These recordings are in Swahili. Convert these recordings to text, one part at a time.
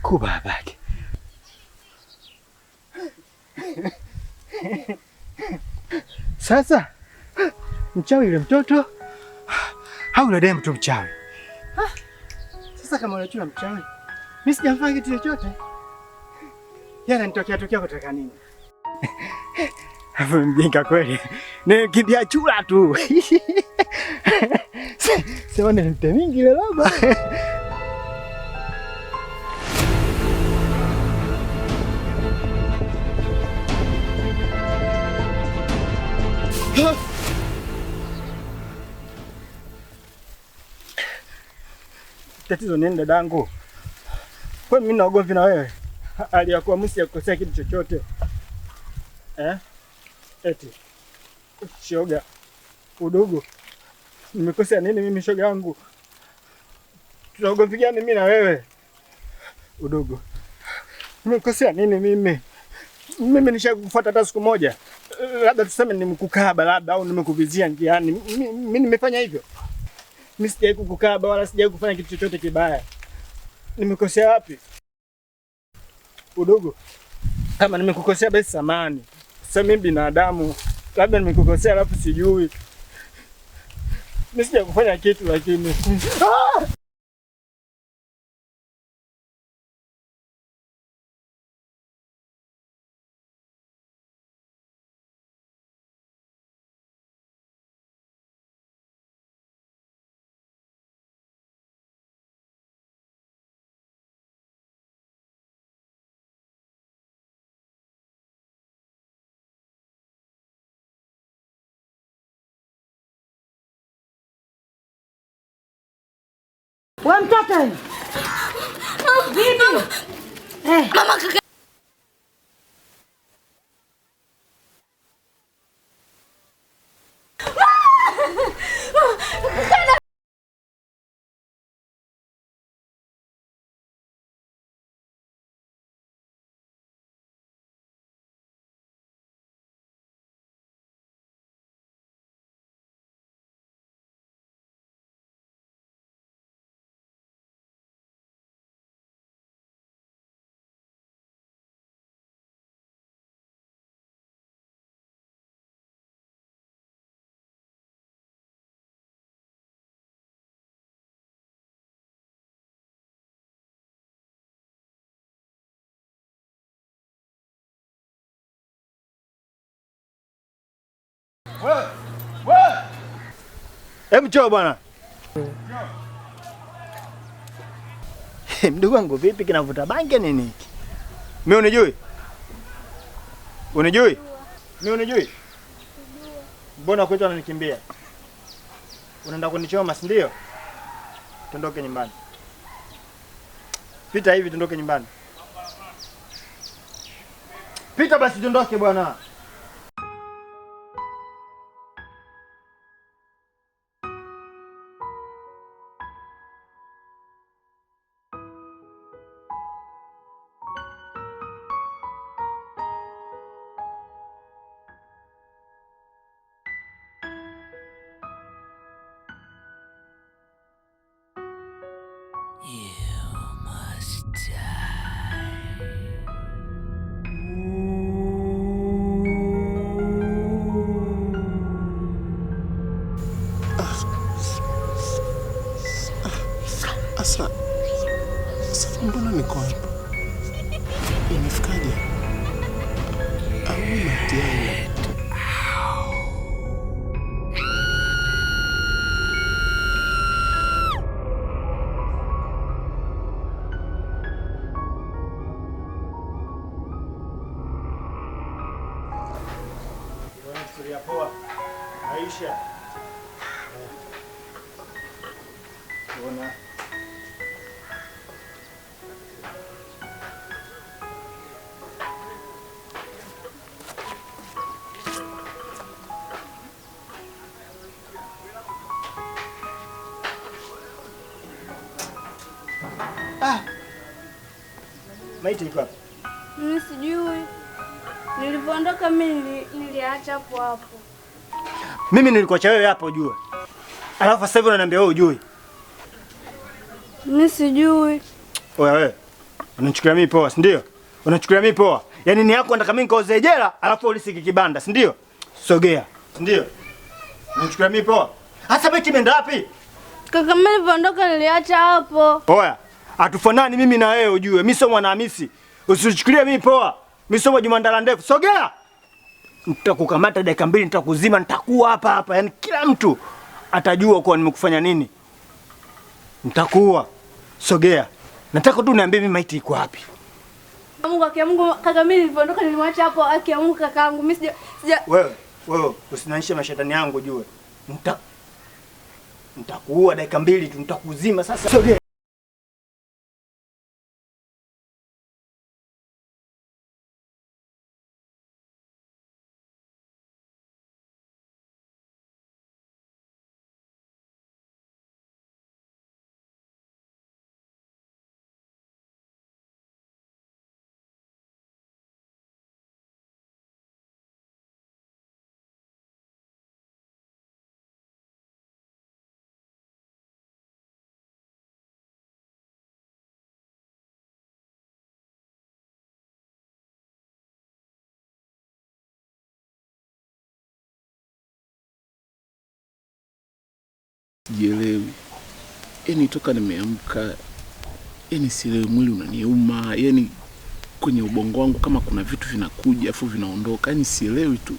kubabake. Sasa mchawi yule mtoto au yule demu tu mchawi? Sasa kama unachua mchawi, mimi sijafanya kitu chochote. Yana nitokea kutaka nini? Hapo mjinga kweli. Nikimbia chura tu. Sema ni mte mingi ile baba. Tatizo nini dadangu? Kwa mimi na ugomvi na wewe? Aliyakuwa msi yakukosea kitu chochote. Eti shoga, udugu, nimekosea nini mimi shoga yangu? Tunaugomvi gani mimi na wewe? Udugu, nimekosea nini mimi? Mimi nishakufuata hata siku moja. Labda tuseme nimekukaba labda au nimekuvizia njiani. Mimi nimefanya hivyo? Mimi sijai kukukaba wala sijai kufanya kitu chochote kibaya. Nimekosea wapi? Udugu, kama nimekukosea basi samahani. Sasa mimi binadamu, labda nimekukosea alafu sijui. Mimi sija kufanya kitu lakini. Wewe mtoto wewe. Bibi. Mama kaka. Wewe. Hebu njoo bwana. Mdogo wangu vipi kinavuta bange nini hiki? Mimi unijui? Unijui? Mimi unijui? Mbona kwetu ananikimbia? Unaenda kunichoma si ndio? Tuondoke nyumbani. Pita hivi tuondoke nyumbani. Pita basi tuondoke bwana. Sasa mbona niko hapa? Imefikaje? Au matiani? Historia poa. Maisha. Ona. Maiti iko wapi? Mimi sijui. Nilipoondoka mimi niliacha hapo hapo. Mimi nilikuacha wewe hapo ujue. Alafu sasa hivi unaniambia wewe ujui. Mimi sijui. Oya wewe. Unachukulia mimi poa, si ndio? Unachukulia mimi poa. Yaani ni yako nataka mimi nikaoze jela, alafu ulisiki kibanda, si ndio? Sogea, si ndio? Unachukulia mimi poa. Hasa mechi imeenda wapi? Kaka, mimi nilipoondoka niliacha hapo. Oya, hatufanani mimi na wewe ujue. Mimi sio Mwanahamisi. Usichukulie mimi poa. Mimi sio Jumandala ndefu. Sogea. Nitakukamata dakika 2, nitakuzima, nitakuwa hapa. Yaani kila mtu atajua kwa nimekufanya nini. Nitakuwa. Sogea. Nataka tu niambie mimi maiti iko wapi? Mungu akia Mungu, kaka, mimi nilipoondoka nilimwacha hapo. Akia Mungu kakaangu, mimi sija Wewe usinanishe mashetani yangu jue. Nitakuua dakika 2 tu, nitakuzima sasa. Sogea. Sielewi. Yaani toka nimeamka, yaani sielewi, mwili unaniuma, yaani kwenye ubongo wangu kama kuna vitu vinakuja afu vinaondoka, yaani sielewi tu.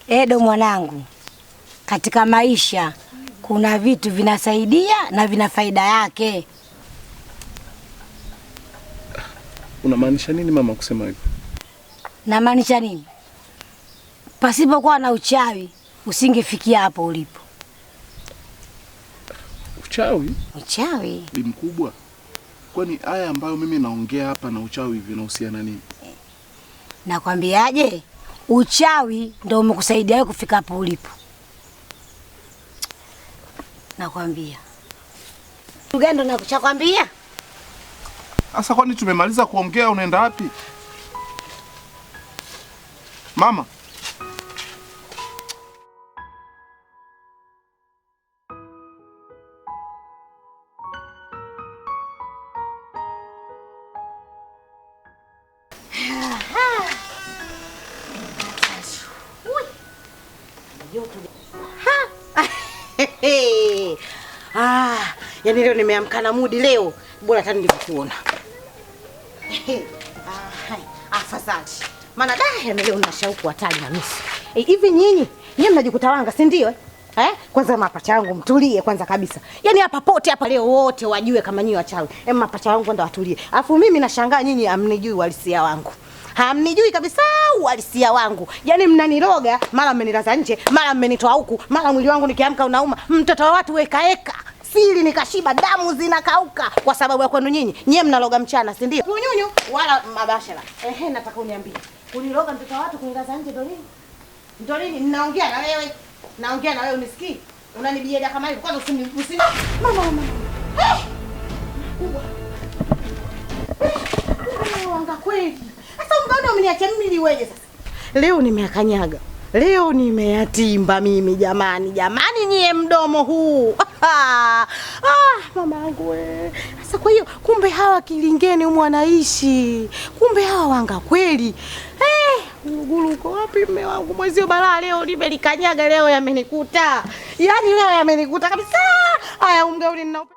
Edo mwanangu, katika maisha kuna vitu vinasaidia na vina faida yake. Unamaanisha nini mama kusema hivyo? Namaanisha nini? Pasipokuwa na uchawi usingefikia hapo ulipo. Uchawi? Uchawi Ni mkubwa. Kwani haya ambayo mimi naongea hapa na uchawi vinahusiana nini? Nakwambiaje? Uchawi ndio umekusaidia wewe kufika hapo ulipo. Nakwambia. Ugendo na kuchakwambia? Sasa kwani tumemaliza kuongea unaenda wapi? Mama. Yaani leo nimeamka na mudi leo. Bora hata nilikuona. Afadhali. Maana yaani leo nina shauku hatari na misi. Hivi nyinyi mnajikuta wanga, si ndio? Kwanza mapacha yangu mtulie kwanza kabisa. Yaani hapa pote hapa leo wote wajue kama nyinyi wachawi. Mapacha yangu ndio watulie. Alafu mimi nashangaa nyinyi hamnijui uhalisia wangu. Hamnijui kabisa uhalisia wangu. Yaani mnaniroga, mara mmenilaza nje, mara mmenitoa huku, mara mwili wangu nikiamka unauma. Mtoto wa watu weka. Siri nikashiba, damu zinakauka kwa sababu ya kwenu nyinyi. Nyie mnaloga mchana, si ndio? Nyunyu wala mabashara. Nataka uniambie. Uniroga mtoto wa watu kunilaza nje ndo nini? Ndo nini? Ninaongea na wewe. Naongea na wewe unisikii? Unanibieda kama hivi. Kwanza usini. Mama. Kubwa. Wanga kweli. Sasa mbona umeniacha mimi niweje sasa? Leo nimeakanyaga. Leo nimeyatimba mimi jamani. Jamani nyie mdomo huu. Mama yangu we. Sasa kwa hiyo kumbe hawa Kilingeni humu wanaishi. Kumbe hawa wanga kweli. Gulu uko wapi mume wangu? Mwezio balaa leo nimelikanyaga, leo yamenikuta. Yaani leo yamenikuta kabisa. Haya umgauli ninao.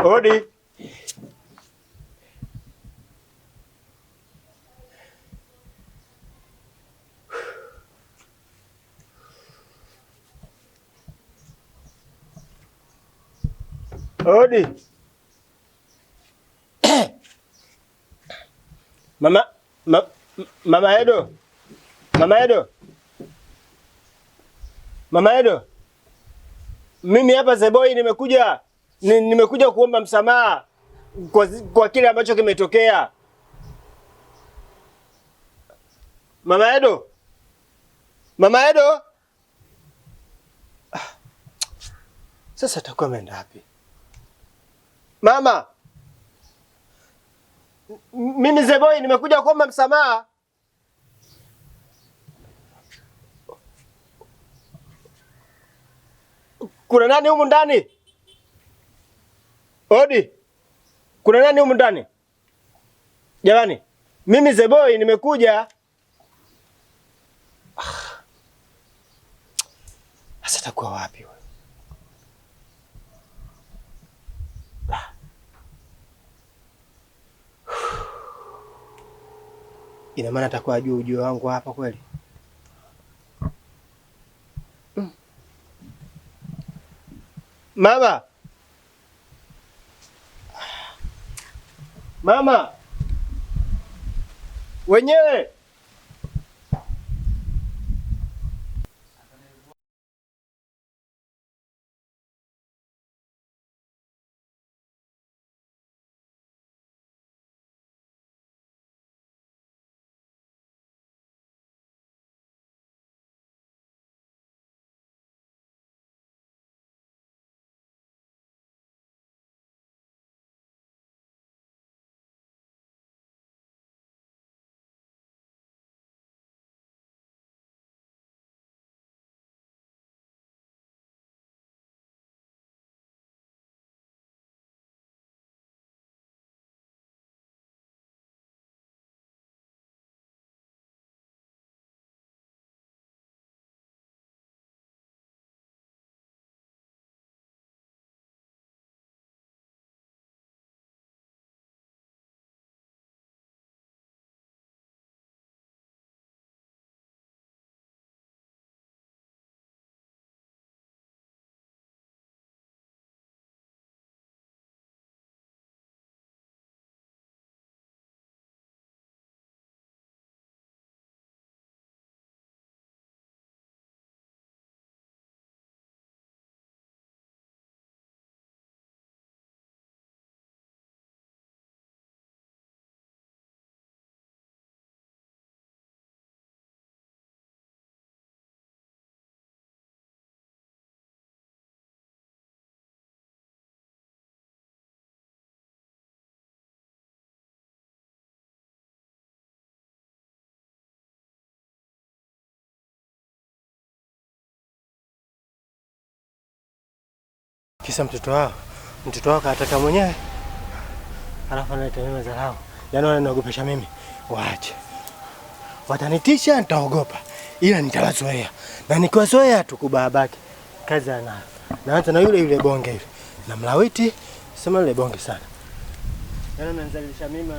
Odi. Odi. Mama Edo. Mama Edo. Mama Edo. Mimi hapa Zeboy nimekuja kuomba msamaha kwa kile ambacho kimetokea. Mama Edo. Mama Edo. Sasa atakuwa ameenda wapi? Mama. Mimi Zeboy nimekuja kuomba msamaha. Kuna nani humu ndani? Odi. Kuna nani humu ndani? Jamani, mimi Zeboy nimekuja. Sasa atakuwa wapi wewe? Ina maana atakuwa ajua ujio wangu hapa kweli? Mama. Mama. Wenyewe. Kisa mtoto wao kataka mwenyewe. Alafu analeta mimi dharau. Yaani wananiogopesha mimi. Waache. Watanitisha nitaogopa. Ila nitawazoea. Na nikiwazoea tukubahabaki. Kazi anayo. Naanza na yule bonge yule. Na mlawiti sema yule bonge sana. Yaani ananizalisha mimi